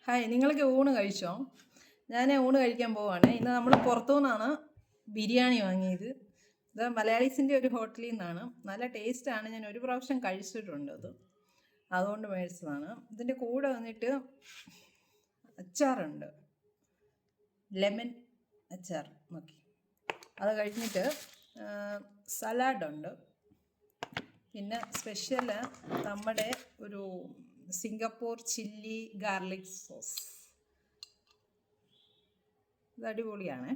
Hi, നിങ്ങളൊക്കെ ഊണ് കഴിച്ചോ? ഞാൻ ഊണ് കഴിക്കാൻ പോവാണ്. ഇന്ന് നമ്മൾ പുറത്തുനിന്നാണ് ബിരിയാണി വാങ്ങിയത്. ഇത് മലയാളീസിൻ്റെ ഒരു ഹോട്ടലിൽ നിന്നാണ്. നല്ല ടേസ്റ്റാണ്. ഞാൻ ഒരു പ്രാവശ്യം കഴിച്ചിട്ടുണ്ട് അത്, അതുകൊണ്ട് മേടിച്ചതാണ്. ഇതിൻ്റെ കൂടെ വന്നിട്ട് അച്ചാറുണ്ട്, ലെമൺ അച്ചാർ നോക്കി. അത് കഴിഞ്ഞിട്ട് സലാഡുണ്ട്. പിന്നെ സ്പെഷ്യൽ നമ്മുടെ ഒരു സിംഗപ്പൂർ ചില്ലി ഗാർലിക് സോസ്. ഇത് അടിപൊളിയാണ്.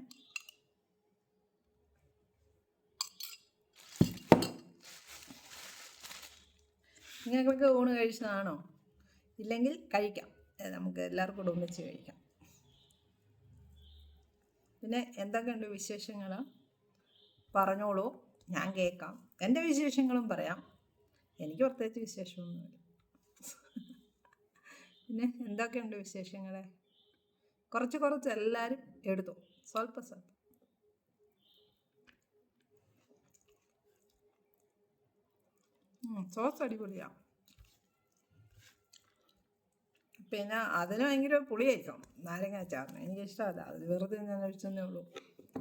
നിങ്ങൾക്കൊക്കെ ഊണ് കഴിച്ചതാണോ? ഇല്ലെങ്കിൽ കഴിക്കാം, നമുക്ക് എല്ലാവർക്കും കൂടെ ഒന്നിച്ച് കഴിക്കാം. പിന്നെ എന്തൊക്കെയുണ്ട് വിശേഷങ്ങൾ? പറഞ്ഞോളൂ, ഞാൻ കേൾക്കാം. എൻ്റെ വിശേഷങ്ങളും പറയാം. എനിക്ക് പ്രത്യേകിച്ച് വിശേഷമൊന്നുമില്ല. പിന്നെ എന്തൊക്കെയുണ്ട് വിശേഷങ്ങൾ? കുറച്ച് എല്ലാവരും എടുത്തു, സ്വല്പം. സോസ് അടിപൊളിയാണ്. പിന്നെ അതിന് ഭയങ്കര പുളിയായിരിക്കും നാരങ്ങ അച്ചാറിന്. എനിക്കിഷ്ടമല്ല, അത് വെറുതെ ഞാൻ കഴിച്ചതേ ഉള്ളൂ,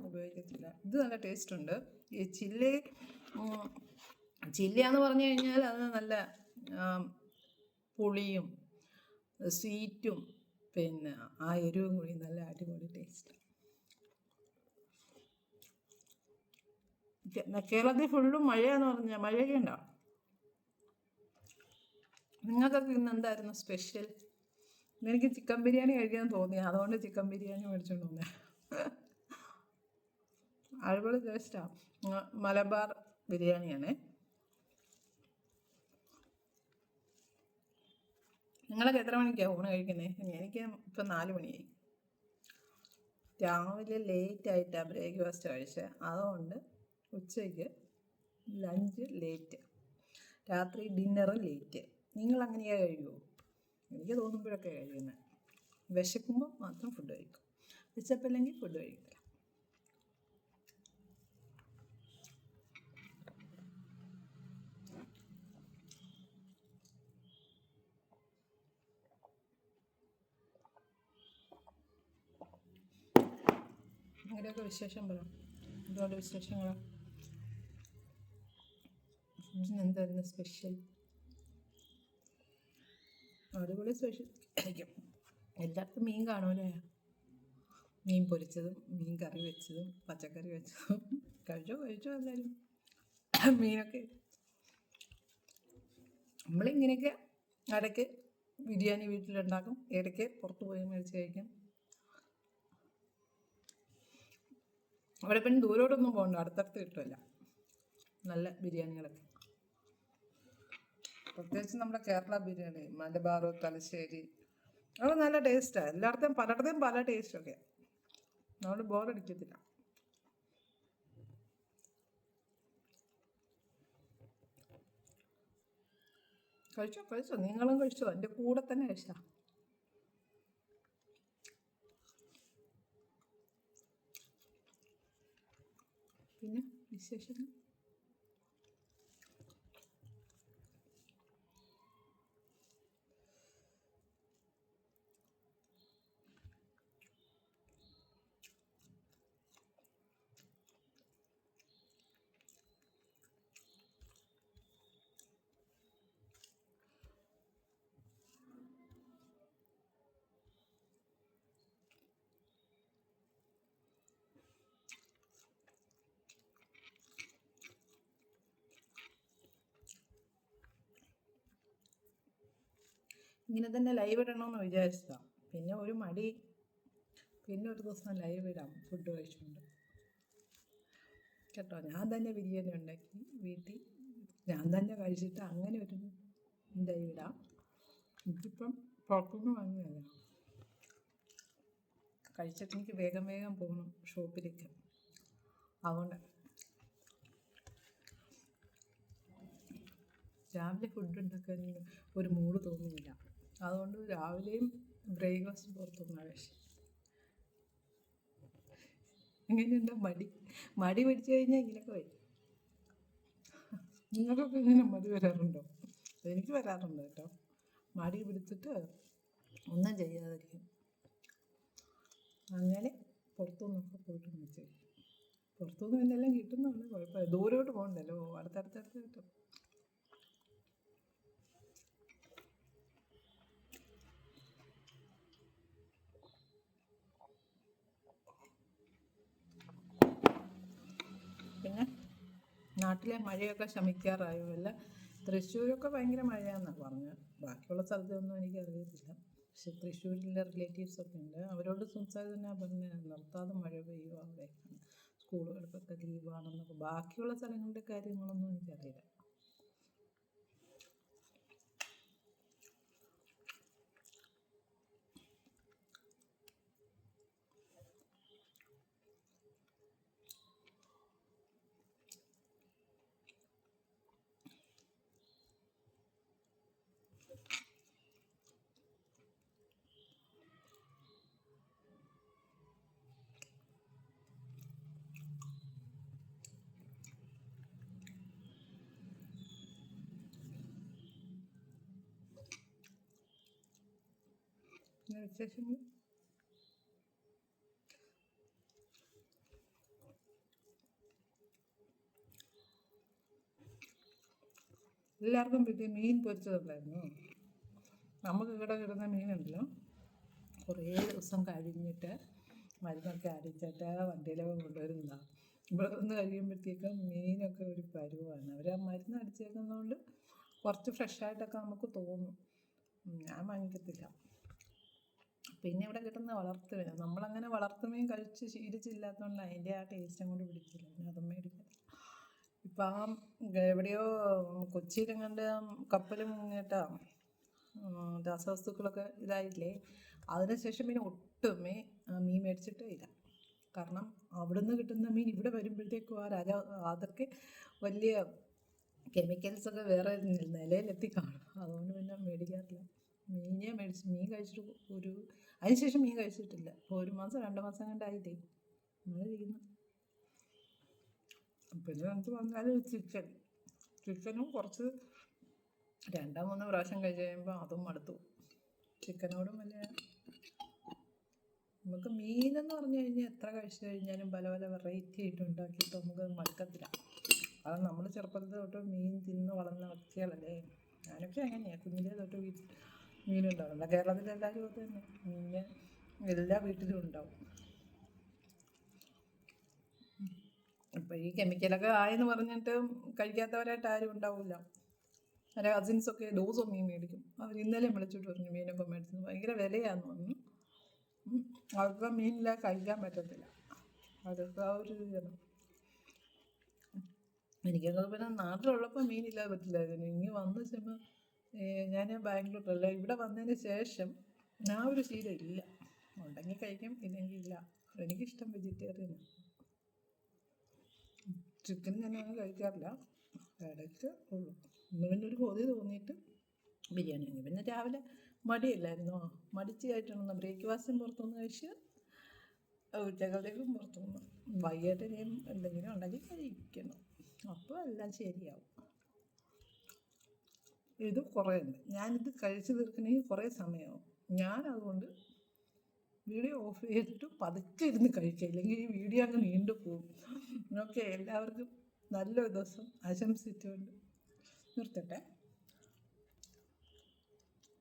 ഉപയോഗിക്കത്തില്ല. ഇത് നല്ല ടേസ്റ്റ് ഉണ്ട്. ഈ ചില്ലിയാന്ന് പറഞ്ഞു കഴിഞ്ഞാൽ അത് നല്ല പുളിയും സ്വീറ്റും പിന്നെ ആ എരിവും കൂടി നല്ല അടിപൊളി ടേസ്റ്റ്. കേരളത്തിൽ ഫുള്ളും മഴയാന്ന് പറഞ്ഞാൽ മഴയൊക്കെ ഉണ്ടാവും. നിങ്ങൾക്കൊക്കെ ഇന്ന് എന്തായിരുന്നു സ്പെഷ്യൽ? എനിക്ക് ചിക്കൻ ബിരിയാണി കഴിക്കാൻ തോന്നി, അതുകൊണ്ട് ചിക്കൻ ബിരിയാണി മേടിച്ചോണ്ട് വന്നേ. അടിപൊളി ടേസ്റ്റാണ്. മലബാർ ബിരിയാണിയാണേ. നിങ്ങളൊക്കെ എത്ര മണിക്കാണ് ഊണ് കഴിക്കുന്നത്? എനിക്ക് ഇപ്പം 4 മണിയായി. രാവിലെ ലേറ്റായിട്ടാണ് ബ്രേക്ക്ഫാസ്റ്റ് കഴിച്ചത്, അതുകൊണ്ട് ഉച്ചയ്ക്ക് ലഞ്ച് ലേറ്റ്, രാത്രി ഡിന്നറും ലേറ്റ്. നിങ്ങളങ്ങനെയാണ് കഴിയുമോ? എനിക്ക് തോന്നുമ്പോഴൊക്കെ കഴിയുന്നത്. വിശക്കുമ്പോൾ മാത്രം ഫുഡ് കഴിക്കും, വിശപ്പില്ലെങ്കിൽ ഫുഡ് കഴിക്കില്ല. അങ്ങനെയൊക്കെ വിശേഷം പറയാം. ഒരുപാട് വിശേഷങ്ങൾ. ഫുഡിന് എന്തായിരുന്നു സ്പെഷ്യൽ? അടിപൊളി സ്പെഷ്യൽ ആയിരിക്കും. എല്ലായിടത്തും മീൻ കാണൂലേ? മീൻ പൊരിച്ചതും മീൻ കറി വെച്ചതും പച്ചക്കറി വെച്ചതും കഴിച്ചോ എല്ലാവരും മീനൊക്കെ. നമ്മളിങ്ങനെയൊക്കെ ഇടയ്ക്ക് ബിരിയാണി വീട്ടിലുണ്ടാക്കും, ഇടയ്ക്ക് പുറത്ത് പോയി മേടിച്ച് കഴിക്കും. അവിടെ പിന്നെ ദൂരോട്ടൊന്നും പോകണ്ട, അടുത്തടുത്ത് കിട്ടുമല്ല നല്ല ബിരിയാണികളൊക്കെ. പ്രത്യേകിച്ച് നമ്മുടെ കേരള ബിരിയാണി, മലബാർ, തലശ്ശേരി, അത് നല്ല ടേസ്റ്റാണ്. എല്ലായിടത്തും പലയിടത്തും പല ടേസ്റ്റൊക്കെ, അതുകൊണ്ട് ബോറടിക്കത്തില്ല. കഴിച്ചോ, നിങ്ങളും കഴിച്ചോ, എൻ്റെ കൂടെ തന്നെ കഴിച്ചാ. പിന്നെ വിശേഷങ്ങൾ. ഇങ്ങനെ തന്നെ ലൈവ് ഇടണമെന്ന് വിചാരിച്ചതാണ്, പിന്നെ ഒരു മടി. പിന്നെ ഒരു ദിവസം ലൈവ് ഇടാം ഫുഡ് കഴിച്ചുകൊണ്ട് കേട്ടോ. ഞാൻ തന്നെ ബിരിയാണി ഉണ്ടാക്കി വീട്ടിൽ, ഞാൻ തന്നെ കഴിച്ചിട്ട് അങ്ങനെ ഒരു ലൈവ് ഇടാം. ഇതിപ്പം പുറത്തുനിന്ന് വാങ്ങിയതല്ല, കഴിച്ചിട്ട് എനിക്ക് വേഗം പോകണം ഷോപ്പിലേക്ക്, അതുകൊണ്ട് രാവിലെ ഫുഡ് ഉണ്ടാക്കാൻ ഒരു മൂഡ് തോന്നുന്നില്ല. അതുകൊണ്ട് രാവിലെയും ബ്രേക്ക്ഫാസ്റ്റ് പുറത്തുനിന്നാണ് കഴിച്ചത്. എങ്ങനെയുണ്ട് മടി പിടിച്ചു കഴിഞ്ഞാൽ ഇങ്ങനെയൊക്കെ വരും. നിങ്ങൾക്കൊക്കെ ഇങ്ങനെ മടി വരാറുണ്ടോ? എനിക്ക് വരാറുണ്ട് കേട്ടോ. മടി പിടിച്ചിട്ട് ഒന്നും ചെയ്യാതിരിക്കും. അങ്ങനെ പുറത്തുനിന്നൊക്കെ പോയിട്ട് വെച്ച് പുറത്തുനിന്ന് പിന്നെ എല്ലാം കിട്ടുന്നുണ്ട്, കുഴപ്പമില്ല. ദൂരോട്ട് പോകണ്ടല്ലോ, അടുത്തടുത്തടുത്ത് കിട്ടും. പിന്നെ നാട്ടിലെ മഴയൊക്കെ ശമിക്കാറായോ? അല്ല, തൃശ്ശൂരൊക്കെ ഭയങ്കര മഴയാണെന്നാണ് പറഞ്ഞത്. ബാക്കിയുള്ള സ്ഥലത്തൊന്നും എനിക്കറിയത്തില്ല. പക്ഷെ തൃശ്ശൂരിലെ റിലേറ്റീവ്സൊക്കെ ഉണ്ട്, അവരോട് സംസാരിച്ചാൽ പറഞ്ഞ് നിർത്താതെ മഴ പെയ്യുക അവിടെ, സ്കൂളുകൾക്കൊക്കെ ലീവാണെന്നൊക്കെ. ബാക്കിയുള്ള സ്ഥലങ്ങളുടെ കാര്യങ്ങളൊന്നും എനിക്കറിയില്ല. വിശേഷങ്ങൾ എല്ലാവർക്കും കിട്ടിയ മീൻ പൊരിച്ചതുണ്ടായിരുന്നു. നമുക്ക് ഇവിടെ കിട്ടുന്ന മീനുണ്ടല്ലോ, കുറേ ദിവസം കഴിഞ്ഞിട്ട് മരുന്നൊക്കെ അടിച്ചിട്ട് വണ്ടിയിലൊക്കെ കൊണ്ടുവരുന്നതാണ്. ഇവിടെ വന്ന് കഴിയുമ്പോഴത്തേക്കും മീനൊക്കെ ഒരു പരുവാണ്. അവർ ആ മരുന്ന് അടിച്ചേക്കുന്നതുകൊണ്ട് കുറച്ച് ഫ്രഷായിട്ടൊക്കെ നമുക്ക് തോന്നും. ഞാൻ വാങ്ങിക്കത്തില്ല. പിന്നെ ഇവിടെ കിട്ടുന്ന വളർത്തുമീൻ, നമ്മളങ്ങനെ വളർത്തുമീൻ കഴിച്ച് ശീലിച്ചില്ലാത്തതുകൊണ്ട് അതിൻ്റെ ആ ടേസ്റ്റ് അങ്ങോട്ട് പിടിച്ചില്ല, അതും മേടിക്കും. ഇപ്പം എവിടെയോ കൊച്ചിയിലെങ്ങാണ്ട് കപ്പൽ മുങ്ങിയിട്ട് രാസവസ്തുക്കളൊക്കെ ഇതായില്ലേ, അതിനുശേഷം പിന്നെ ഒട്ടുമേ മീൻ മേടിച്ചിട്ടേ ഇല്ല. കാരണം അവിടുന്ന് കിട്ടുന്ന മീൻ ഇവിടെ വരുമ്പോഴത്തേക്കും അതൊക്കെ വലിയ കെമിക്കൽസൊക്കെ വേറെ നിലയിലെത്തി കാണും. അതുകൊണ്ട് പിന്നെ മേടിക്കാറില്ല. മീൻ കഴിച്ചിട്ട് അതിനുശേഷം മീൻ കഴിച്ചിട്ടില്ല. ഇപ്പോൾ 1 മാസം 2 മാസം കണ്ടായില്ലേ അങ്ങനെ ഇരിക്കുന്നു. പിന്നെ നമുക്ക് വന്നാലും ചിക്കനും കുറച്ച് 2-3 പ്രാവശ്യം കഴിച്ച് കഴിയുമ്പോൾ അതും മടുത്തു. ചിക്കനോടും വലിയ നമുക്ക് മീനെന്ന് പറഞ്ഞു കഴിഞ്ഞാൽ എത്ര കഴിച്ചു കഴിഞ്ഞാലും പല പല വെറൈറ്റി ആയിട്ട് ഉണ്ടാക്കിയിട്ട് നമുക്ക് മടുക്കത്തില്ല. അത് നമ്മൾ ചെറുപ്പത്തിൽ തൊട്ട് മീൻ തിന്ന് വളർന്ന വ്യക്തികളല്ലേ. ഞാനൊക്കെ അങ്ങനെയാണ്, കുഞ്ഞിലേ തൊട്ട് മീനുണ്ടാവില്ല. കേരളത്തിലെല്ലാവരും അത് തന്നെ, മീൻ എല്ലാ വീട്ടിലും ഉണ്ടാവും. ഇപ്പം ഈ കെമിക്കലൊക്കെ ആയെന്ന് പറഞ്ഞിട്ട് കഴിക്കാത്തവരായിട്ട് ആരും ഉണ്ടാവില്ല. എൻ്റെ കസിൻസൊക്കെ ദിവസവും മീൻ മേടിക്കും. അവർ ഇന്നലെ വിളിച്ചിട്ട് പറഞ്ഞു മീനൊക്കെ മേടിച്ചത് ഭയങ്കര വിലയാണെന്ന് പറഞ്ഞു. അവർക്ക് മീനില്ല കഴിക്കാൻ പറ്റത്തില്ല, അതൊക്കെ ആ ഒരു ഇതാണ്. എനിക്കത് പിന്നെ നാട്ടിലുള്ളപ്പോൾ മീനില്ലാതെ പറ്റില്ലായിരുന്നു. ഇനി വന്ന് ചെന്ന് ഞാൻ ബാംഗ്ലൂരിലല്ല, ഇവിടെ വന്നതിന് ശേഷം ആ ഒരു ശീലം ഇല്ല. ഉണ്ടെങ്കിൽ കഴിക്കും, ഇല്ലെങ്കിൽ ഇല്ല. എനിക്കിഷ്ടം വെജിറ്റേറിയൻ. ചിക്കൻ ഞാനങ്ങനെ കഴിക്കാറില്ല, ഇടയ്ക്ക് ഉള്ളൂ. ഇന്ന് പിന്നെ ഒരു കൊതി തോന്നിയിട്ട് ബിരിയാണി വാങ്ങി. പിന്നെ രാവിലെ മടിയില്ലായിരുന്നോ, മടിച്ച് കഴിച്ചിട്ടൊന്നും ബ്രേക്ക്ഫാസ്റ്റും പുറത്തുനിന്ന് കഴിച്ച് ഉച്ചക്കത്തേക്കും പുറത്തുനിന്ന്. വൈകിട്ട് ഞാൻ എന്തെങ്കിലും ഉണ്ടാക്കി കഴിക്കണം, അപ്പോൾ എല്ലാം ശരിയാവും. ഇത് കുറേ ഉണ്ട്, ഞാനിത് കഴിച്ച് തീർക്കണമെങ്കിൽ കുറേ സമയമാവും. ഞാനതുകൊണ്ട് വീഡിയോ ഓഫ് ചെയ്തിട്ട് പതുക്കെ ഇരുന്ന് കഴിക്കുക, ഇല്ലെങ്കിൽ ഈ വീഡിയോ അങ്ങ് നീണ്ടു പോകും. ഓക്കെ, എല്ലാവർക്കും നല്ലൊരു ദിവസം ആശംസിച്ചുകൊണ്ട് നിർത്തട്ടെ.